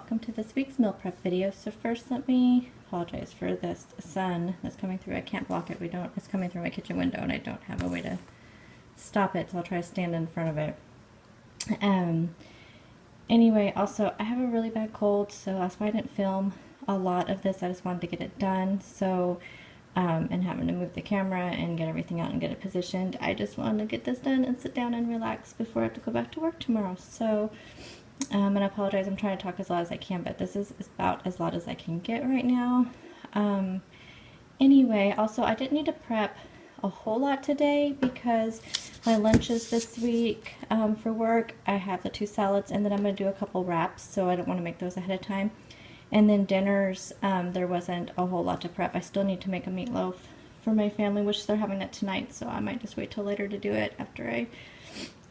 welcome to this week's meal prep video. So first let me apologize for this sun that's coming through. I can't block it. It's coming through my kitchen window and I don't have a way to stop it, so I'll try to stand in front of it. Anyway, also I have a really bad cold, so that's why I didn't film a lot of this. I just wanted to get it done. So and having to move the camera and get everything out and get it positioned, I just wanted to get this done and sit down and relax before I have to go back to work tomorrow. So and I apologize, I'm trying to talk as loud as I can, but this is about as loud as I can get right now. Anyway, also I didn't need to prep a whole lot today because my lunches this week for work, I have the 2 salads and then I'm going to do a couple wraps, so I don't want to make those ahead of time. And then dinners, there wasn't a whole lot to prep. I still need to make a meatloaf for my family, which they're having it tonight, so I might just wait till later to do it after I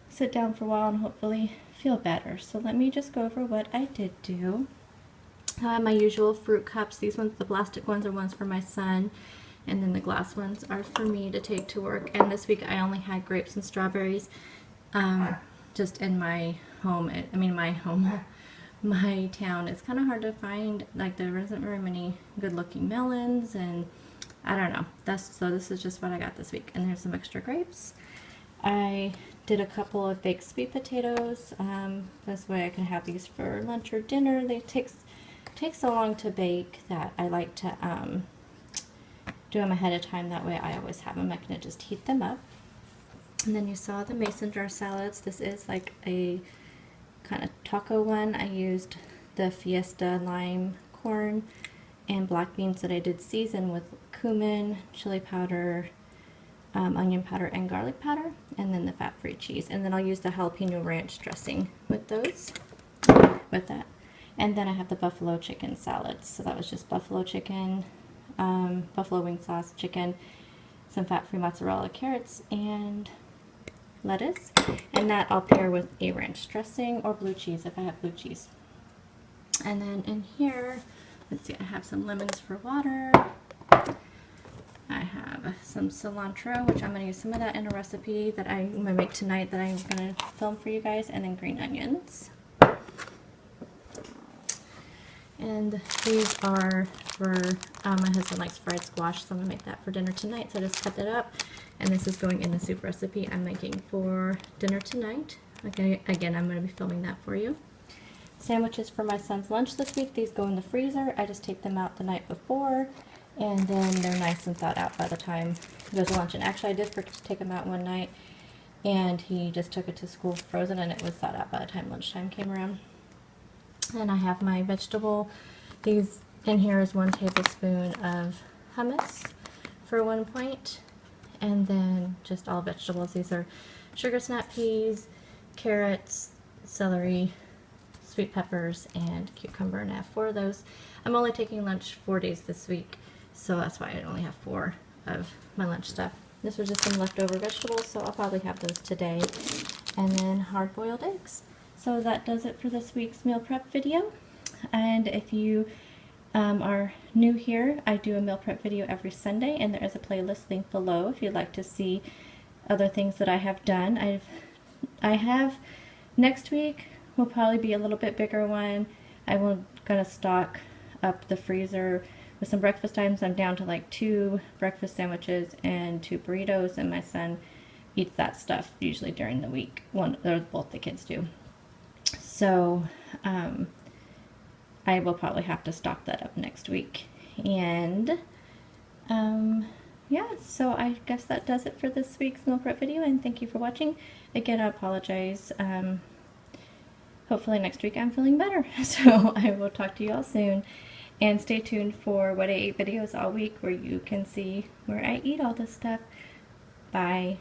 sit down for a while and hopefully feel better. So let me just go over what I did do. My usual fruit cups. These ones, the plastic ones, are ones for my son, and then the glass ones are for me to take to work. And this week I only had grapes and strawberries just in my home. My town. It's kind of hard to find, like there isn't very many good looking melons, and I don't know. So this is just what I got this week. And there's some extra grapes. I did a couple of baked sweet potatoes. This way I can have these for lunch or dinner. They take so long to bake that I like to do them ahead of time. That way I always have them. I can just heat them up. And then you saw the mason jar salads. This is like a kind of taco one. I used the Fiesta lime corn and black beans that I did season with cumin, chili powder, onion powder, and garlic powder, and then the fat-free cheese. And then I'll use the jalapeno ranch dressing with that. And then I have the buffalo chicken salads. So that was just buffalo chicken, buffalo wing sauce, chicken, some fat-free mozzarella, carrots, and lettuce. And that I'll pair with a ranch dressing or blue cheese if I have blue cheese. And then in here, let's see, I have some lemons for water. I have some cilantro, which I'm going to use some of that in a recipe that I'm going to make tonight that I'm going to film for you guys, and then green onions. And these are for, my husband likes fried squash, so I'm going to make that for dinner tonight, so I just cut that up. And this is going in the soup recipe I'm making for dinner tonight. Okay, again, I'm going to be filming that for you. Sandwiches for my son's lunch this week. These go in the freezer. I just take them out the night before, and then they're nice and thawed out by the time he goes to lunch. And actually I did forget to take them out one night, and he just took it to school frozen, and it was thawed out by the time lunchtime came around. And I have my vegetable. These in here is 1 tablespoon of hummus for 1 pint, and then just all vegetables. These are sugar snap peas, carrots, celery, sweet peppers, and cucumber, and I have 4 of those. I'm only taking lunch 4 days this week, so that's why I only have 4 of my lunch stuff. This was just some leftover vegetables, so I'll probably have those today. And then hard-boiled eggs. So that does it for this week's meal prep video. And if you are new here, I do a meal prep video every Sunday, and there is a playlist link below if you'd like to see other things that I have done. I have next week will probably be a little bit bigger one. I'm gonna stock up the freezer with some breakfast items. I'm down to like 2 breakfast sandwiches and 2 burritos, and my son eats that stuff usually during the week. One or both the kids do. So I will probably have to stock that up next week. And yeah, so I guess that does it for this week's meal prep video, and thank you for watching. Again, I apologize. Hopefully next week I'm feeling better. So I will talk to you all soon. And stay tuned for What I Ate videos all week, where you can see where I eat all this stuff. Bye.